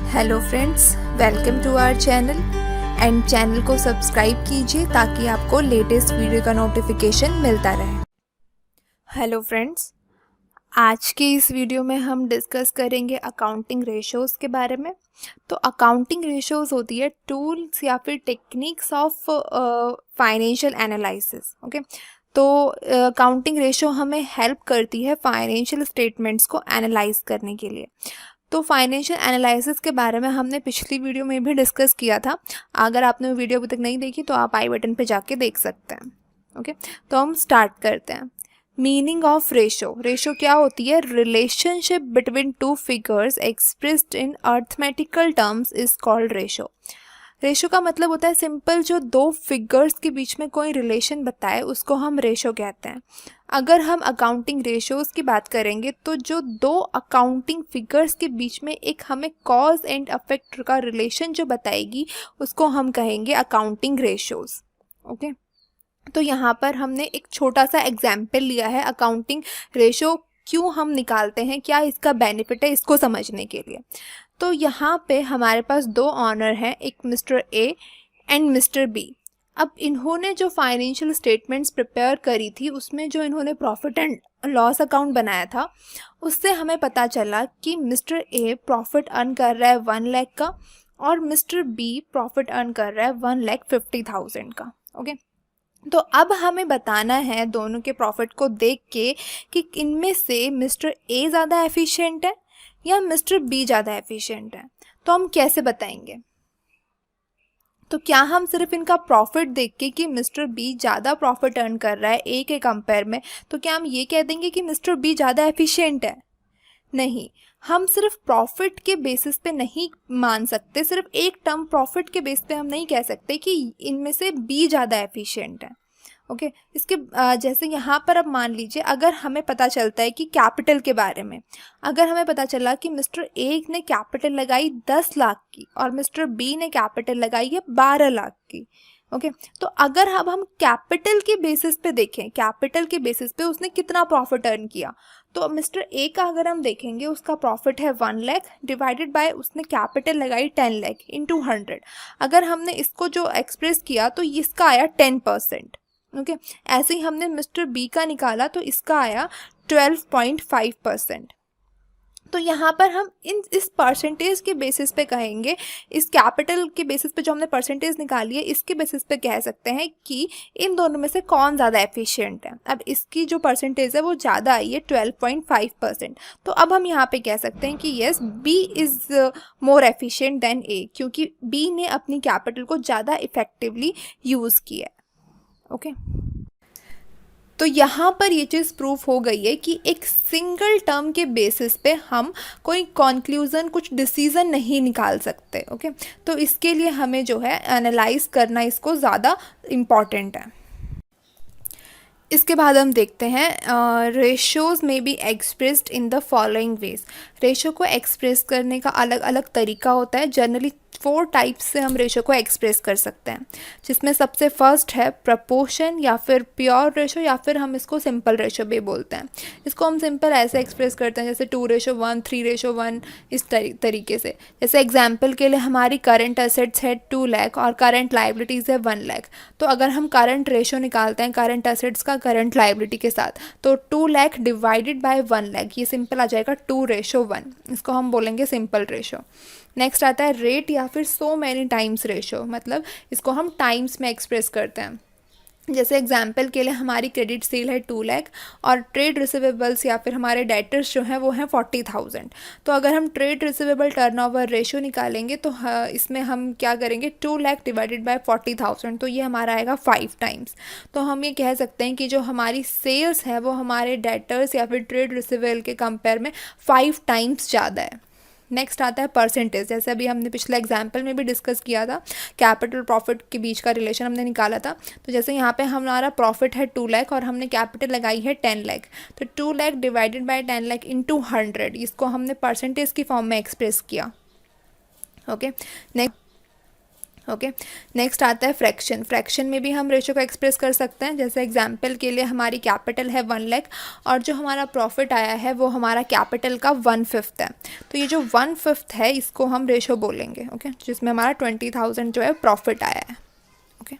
Hello friends, welcome to our channel and channel को subscribe कीजिए ताकि आपको लेटेस्ट वीडियो का नोटिफिकेशन मिलता रहे। हेलो फ्रेंड्स, आज के इस वीडियो में हम डिस्कस करेंगे अकाउंटिंग रेशोज़ के बारे में। तो अकाउंटिंग रेशोज़ होती है टूल्स या फिर techniques of financial analysis. Okay, तो अकाउंटिंग रेशो हमें हेल्प करती है फाइनेंशियल स्टेटमेंट्स को एनालाइज करने के लिए। तो फाइनेंशियल एनालिसिस के बारे में हमने पिछली वीडियो में भी डिस्कस किया था। अगर आपने वो वीडियो अभी तक नहीं देखी तो आप आई बटन पे जाके देख सकते हैं। ओके, तो हम स्टार्ट करते हैं। Meaning of ratio. रेशो क्या होती है? Relationship between two figures expressed in arithmetical terms is called ratio. Ratio का मतलब होता है सिंपल, जो दो फिगर्स के बीच में कोई रिलेशन बताए उसको हम रेशो कहते हैं। अगर हम अकाउंटिंग रेशोज़ की बात करेंगे तो जो दो अकाउंटिंग फिगर्स के बीच में एक हमें कॉज एंड अफेक्ट का रिलेशन जो बताएगी उसको हम कहेंगे अकाउंटिंग रेशोज़। ओके, तो यहाँ पर हमने एक छोटा सा एग्जाम्पल लिया है अकाउंटिंग रेशो क्यों हम निकालते हैं, क्या इसका बेनिफिट है, इसको समझने के लिए। तो यहाँ पे हमारे पास दो ऑनर हैं, एक mister A and mister B. अब इन्होंने जो फाइनेंशियल स्टेटमेंट्स प्रिपेयर करी थी उसमें जो इन्होंने प्रॉफिट एंड लॉस अकाउंट बनाया था उससे हमें पता चला कि मिस्टर ए प्रॉफिट अर्न कर रहा है 1 लाख का और मिस्टर बी प्रॉफिट अर्न कर रहा है 1,50,000 का। ओके, तो अब हमें बताना है दोनों के प्रॉफिट को देख के कि इनमें से मिस्टर ए ज़्यादा एफिशिएंट है या मिस्टर बी ज़्यादा एफिशिएंट है। तो हम कैसे बताएंगे? तो क्या हम सिर्फ इनका प्रॉफिट देख के कि मिस्टर बी ज़्यादा प्रॉफिट अर्न कर रहा है ए के कंपेयर में, तो क्या हम ये कह देंगे कि मिस्टर बी ज़्यादा एफिशिएंट है? नहीं, हम सिर्फ प्रॉफिट के बेसिस पे नहीं मान सकते, सिर्फ एक टर्म प्रॉफिट के बेस पे हम नहीं कह सकते कि इनमें से बी ज़्यादा एफिशिएंट है। ओके, इसके जैसे यहाँ पर अब मान लीजिए अगर हमें पता चलता है कि कैपिटल के बारे में, अगर हमें पता चला कि मिस्टर ए ने कैपिटल लगाई 10 लाख की और मिस्टर बी ने कैपिटल लगाई है 12 लाख की। ओके, तो अगर अब हम कैपिटल के बेसिस पे देखें, कैपिटल के बेसिस पे उसने कितना प्रॉफिट अर्न किया, तो मिस्टर ए का अगर हम देखेंगे उसका प्रॉफिट है 1 लाख डिवाइडेड बाय उसने कैपिटल लगाई 10 लाख इंटू 100। अगर हमने इसको जो एक्सप्रेस किया तो इसका आया 10%। ओके, ऐसे ही हमने मिस्टर बी का निकाला तो इसका आया 12.5%। तो यहाँ पर हम इस परसेंटेज के बेसिस पे कहेंगे, इस कैपिटल के बेसिस पे जो हमने परसेंटेज निकाली है इसके बेसिस पे कह सकते हैं कि इन दोनों में से कौन ज़्यादा एफिशिएंट है। अब इसकी जो परसेंटेज है वो ज़्यादा आई है 12.5%। तो अब हम यहाँ पे कह सकते हैं कि yes, B is more efficient than A, क्योंकि बी ने अपनी कैपिटल को ज़्यादा इफेक्टिवली यूज़ किया है। ओके, तो यहाँ पर ये चीज़ प्रूफ हो गई है कि एक सिंगल टर्म के बेसिस पे हम कोई कंक्लूज़न, कुछ डिसीज़न नहीं निकाल सकते। ओके, तो इसके लिए हमें जो है एनालाइज करना इसको ज़्यादा इम्पॉर्टेंट है। इसके बाद हम देखते हैं रेशोज़ में be expressed in the following veg. Ratio को एक्सप्रेस करने का अलग अलग तरीका होता है। जनरली 4 टाइप्स से हम रेशो को एक्सप्रेस कर सकते हैं, जिसमें सबसे फर्स्ट है प्रपोर्शन या फिर प्योर रेशो या फिर हम इसको सिंपल रेशो भी बोलते हैं। इसको हम सिंपल ऐसे एक्सप्रेस करते हैं जैसे 2:1, 3:1, इस तरीके से। जैसे एग्जांपल के लिए हमारी करंट एसेट्स है 2 लाख और करंट लाइबिलिटीज़ है 1 लाख। तो अगर हम करंट रेशो निकालते हैं करंट एसेट्स का करंट लाइबिलिटी के साथ, तो 2 लाख डिवाइडेड बाय 1 लाख, ये सिंपल आ जाएगा 2:1। इसको हम बोलेंगे सिंपल रेशो। नेक्स्ट आता है रेट या फिर सो मैनी टाइम्स रेशो, मतलब इसको हम टाइम्स में एक्सप्रेस करते हैं। जैसे एग्जाम्पल के लिए हमारी क्रेडिट सेल है 2 लाख और ट्रेड रिसीवेबल्स या फिर हमारे डेटर्स जो हैं वो हैं 40,000। तो अगर हम ट्रेड रिसीवेबल टर्नओवर रेशो निकालेंगे तो इसमें हम क्या करेंगे, 2 लाख डिवाइडेड बाय 40,000, तो ये हमारा आएगा 5 टाइम्स। तो हम ये कह सकते हैं कि जो हमारी सेल्स है वो हमारे डेटर्स या फिर ट्रेड रिसीवेबल के कंपेयर में 5 टाइम्स ज़्यादा है। नेक्स्ट आता है परसेंटेज। जैसे अभी हमने पिछले एग्जाम्पल में भी डिस्कस किया था, कैपिटल प्रॉफिट के बीच का रिलेशन हमने निकाला था। तो जैसे यहाँ पे हमारा प्रॉफिट है 2 लाख और हमने कैपिटल लगाई है 10 लाख, तो 2 lakh divided by 10 lakh into 100, इसको हमने परसेंटेज की फॉर्म में एक्सप्रेस किया। Okay, next okay. नेक्स्ट आता है फ्रैक्शन। फ्रैक्शन में भी हम रेशो को एक्सप्रेस कर सकते हैं। जैसे एग्जांपल के लिए हमारी कैपिटल है 1 लाख और जो हमारा प्रॉफिट आया है वो हमारा कैपिटल का 1/5 है, तो ये जो 1/5 है इसको हम रेशो बोलेंगे। ओके, जिसमें हमारा 20,000 जो है प्रॉफिट आया है। ओके,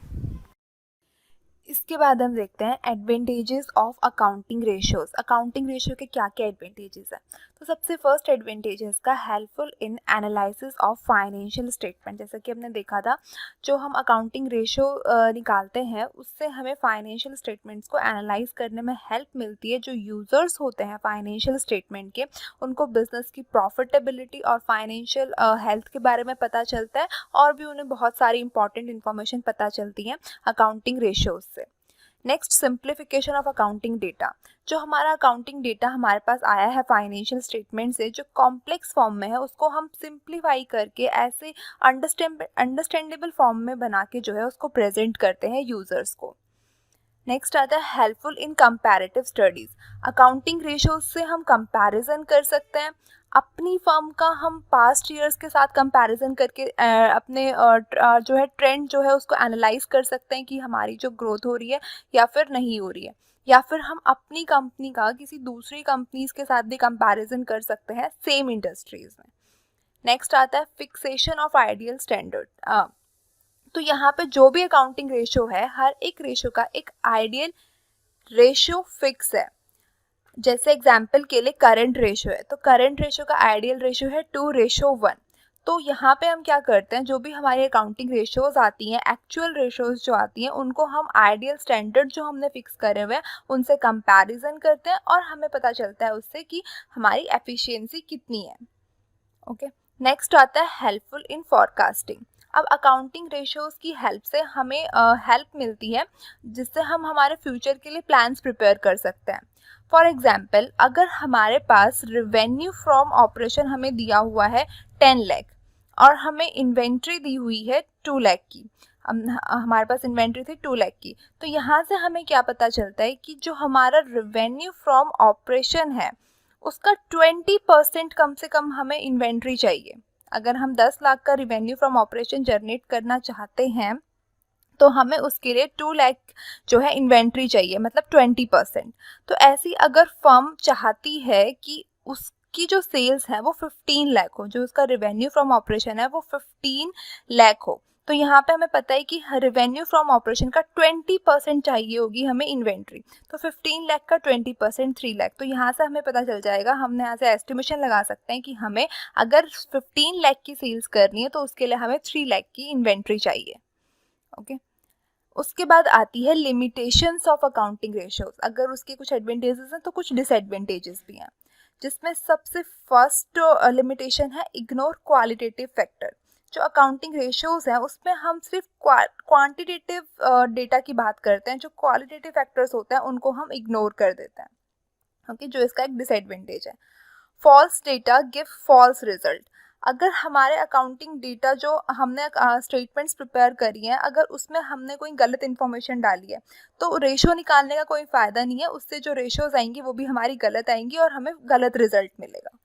इसके बाद हम देखते हैं advantages of accounting ratios. Accounting ratio के क्या क्या एडवांटेजेस हैं। तो सबसे फर्स्ट एडवांटेज है इसका helpful in analysis of financial statement. जैसा कि हमने देखा था, जो हम अकाउंटिंग रेशियो निकालते हैं उससे हमें फाइनेंशियल स्टेटमेंट्स को एनालाइज करने में हेल्प मिलती है। जो यूज़र्स होते हैं फाइनेंशियल स्टेटमेंट के, उनको बिजनेस की प्रॉफिटेबिलिटी और फाइनेंशियल हेल्थ के बारे में पता चलता है और भी उन्हें बहुत सारी इंपॉर्टेंट इन्फॉर्मेशन पता चलती है अकाउंटिंग रेशियोज से। Next, simplification of accounting data. जो हमारा अकाउंटिंग डेटा हमारे पास आया है फाइनेंशियल स्टेटमेंट से, जो कॉम्प्लेक्स फॉर्म में है उसको हम सिंप्लीफाई करके ऐसे अंडरस्टैंडेबल फॉर्म में बना के जो है उसको प्रेजेंट करते हैं यूजर्स को। नेक्स्ट आता है helpful in comparative studies. Accounting ratios से हम कंपैरिजन कर सकते हैं। अपनी फर्म का हम पास्ट ईयर्स के साथ कंपैरिजन करके अपने जो है ट्रेंड जो है उसको एनालाइज कर सकते हैं कि हमारी जो ग्रोथ हो रही है या फिर नहीं हो रही है। या फिर हम अपनी कंपनी का किसी दूसरी कंपनीज के साथ भी कंपैरिजन कर सकते हैं सेम इंडस्ट्रीज में। नेक्स्ट आता है फिक्सेशन ऑफ आइडियल स्टैंडर्ड। तो यहाँ पे जो भी अकाउंटिंग रेशियो है, हर एक रेशियो का एक आइडियल रेशियो फिक्स है। जैसे एग्जाम्पल के लिए करंट रेशियो है, तो करंट रेशियो का आइडियल रेशियो है 2:1। तो यहाँ पे हम क्या करते हैं, जो भी हमारी अकाउंटिंग रेशियोज आती हैं, एक्चुअल रेशियोज जो आती हैं, उनको हम आइडियल स्टैंडर्ड जो हमने फिक्स करे हुए हैं उनसे कंपैरिजन करते हैं और हमें पता चलता है उससे कि हमारी एफिशिएंसी कितनी है। ओके, नेक्स्ट आता है हेल्पफुल इन फॉरकास्टिंग। अब अकाउंटिंग रेशियोज की हेल्प से हमें हेल्प मिलती है जिससे हम हमारे फ्यूचर के लिए प्लान्स प्रिपेयर कर सकते हैं। फॉर एग्जाम्पल, अगर हमारे पास रेवेन्यू फ्रॉम ऑपरेशन हमें दिया हुआ है 10 लाख और हमें इन्वेंट्री दी हुई है 2 लाख की, हमारे पास इन्वेंट्री थी 2 लाख की, तो यहाँ से हमें क्या पता चलता है कि जो हमारा रेवेन्यू फ्रॉम ऑपरेशन है उसका 20% कम से कम हमें इन्वेंट्री चाहिए। अगर हम 10 लाख का रिवेन्यू फ्रॉम ऑपरेशन जनरेट करना चाहते हैं तो हमें उसके लिए 2 लाख जो है इन्वेंट्री चाहिए, मतलब 20%। तो ऐसी अगर फर्म चाहती है कि उसकी जो सेल्स है वो 15 लाख हो, जो उसका रिवेन्यू फ्रॉम ऑपरेशन है वो 15 लाख हो, तो यहाँ पे हमें पता है कि रेवेन्यू फ्रॉम ऑपरेशन का 20% चाहिए होगी हमें इन्वेंट्री। तो 15 लाख का 20% 3 लाख। तो यहाँ से हमें पता चल जाएगा, हमने यहाँ से एस्टिमेशन लगा सकते हैं कि हमें अगर 15 लाख की सेल्स करनी है तो उसके लिए हमें 3 लाख की इन्वेंट्री चाहिए। ओके, उसके बाद आती है लिमिटेशंस ऑफ अकाउंटिंग रेशियोज। अगर उसके कुछ एडवांटेजेस हैं तो कुछ डिसएडवांटेजेस भी हैं, जिसमें सबसे फर्स्ट लिमिटेशन है इग्नोर क्वालिटेटिव फैक्टर। जो अकाउंटिंग रेशियोज हैं उसमें हम सिर्फ क्वांटिटेटिव डेटा की बात करते हैं, जो क्वालिटेटिव फैक्टर्स होते हैं उनको हम इग्नोर कर देते हैं। ओके, जो इसका एक डिसएडवांटेज है। False data give false result. अगर हमारे अकाउंटिंग डेटा जो हमने स्टेटमेंट्स प्रिपेयर करी हैं, अगर उसमें हमने कोई गलत इन्फॉर्मेशन डाली है तो रेशो निकालने का कोई फ़ायदा नहीं है। उससे जो रेशोज आएंगी वो भी हमारी गलत आएंगी और हमें गलत रिजल्ट मिलेगा।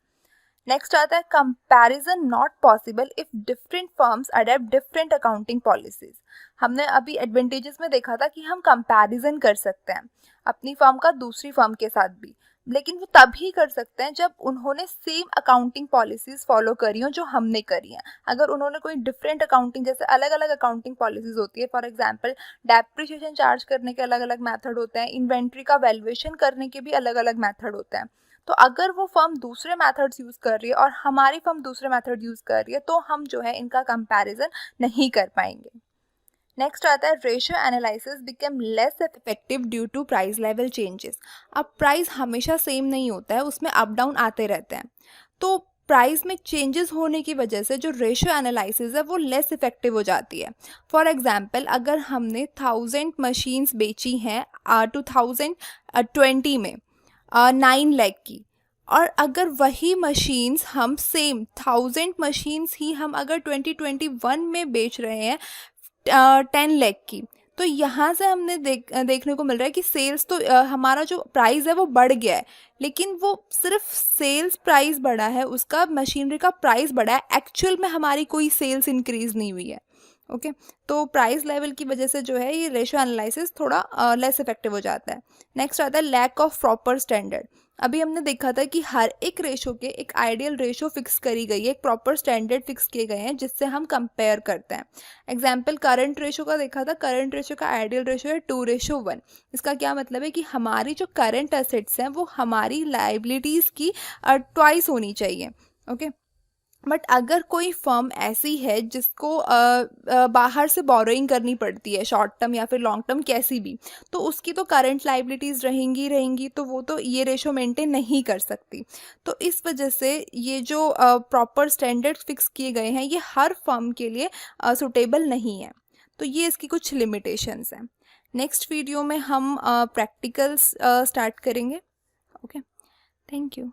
नेक्स्ट आता है comparison not possible if different firms adapt different accounting policies. हमने अभी एडवांटेजेस में देखा था कि हम कंपैरिजन कर सकते हैं अपनी फर्म का दूसरी फर्म के साथ भी, लेकिन वो तभी कर सकते हैं जब उन्होंने सेम अकाउंटिंग पॉलिसीज फॉलो करी हो जो हमने करी हैं। अगर उन्होंने कोई डिफरेंट अकाउंटिंग, जैसे अलग अलग अकाउंटिंग पॉलिसीज होती है, फॉर एग्जांपल डेप्रिसिएशन चार्ज करने के अलग अलग मेथड होते हैं, इन्वेंट्री का वैल्यूएशन करने के भी अलग अलग मेथड होते हैं, तो अगर वो फर्म दूसरे मेथड्स यूज़ कर रही है और हमारी फर्म दूसरे मेथड यूज़ कर रही है तो हम जो है इनका कंपैरिजन नहीं कर पाएंगे। नेक्स्ट आता है ratio analysis become less effective due to price level changes. अब प्राइस हमेशा सेम नहीं होता है, उसमें अप डाउन आते रहते हैं, तो प्राइस में चेंजेस होने की वजह से जो रेशियो एनालिसिस है वो लेस इफेक्टिव हो जाती है। फॉर एग्जांपल, अगर हमने 1000 मशीन्स बेची हैं 2020 में 9 लाख की, और अगर वही मशीन्स हम सेम 1000 मशीन्स ही हम अगर 2021 में बेच रहे हैं 10 लाख की, तो यहाँ से हमने देखने को मिल रहा है कि सेल्स तो हमारा जो प्राइस है वो बढ़ गया है, लेकिन वो सिर्फ सेल्स प्राइस बढ़ा है, उसका मशीनरी का प्राइस बढ़ा है, एक्चुअल में हमारी कोई सेल्स इंक्रीज नहीं हुई है। ओके तो प्राइस लेवल की वजह से जो है ये रेशो एनालिसिस थोड़ा लेस इफेक्टिव हो जाता है। नेक्स्ट आता है लैक ऑफ प्रॉपर स्टैंडर्ड। अभी हमने देखा था कि हर एक रेशो के एक आइडियल रेशो फिक्स करी गई है, एक प्रॉपर स्टैंडर्ड फिक्स किए गए हैं जिससे हम कंपेयर करते हैं। एग्जाम्पल करंट रेशो का देखा था, करंट रेशो का आइडियल रेशो है 2:1। इसका क्या मतलब है कि हमारी जो करंट एसेट्स हैं वो हमारी लाइबिलिटीज़ की ट्वाइस होनी चाहिए। ओके बट अगर कोई फर्म ऐसी है जिसको बाहर से बोरोइंग करनी पड़ती है, शॉर्ट टर्म या फिर लॉन्ग टर्म कैसी भी, तो उसकी तो करंट लाइबिलिटीज़ रहेंगी, तो वो तो ये रेशो मेंटेन नहीं कर सकती। तो इस वजह से ये जो प्रॉपर स्टैंडर्ड्स फिक्स किए गए हैं ये हर फर्म के लिए सुटेबल नहीं है। तो ये इसकी कुछ लिमिटेशंस हैं। नेक्स्ट वीडियो में हम प्रैक्टिकल्स स्टार्ट करेंगे। Okay, thank you.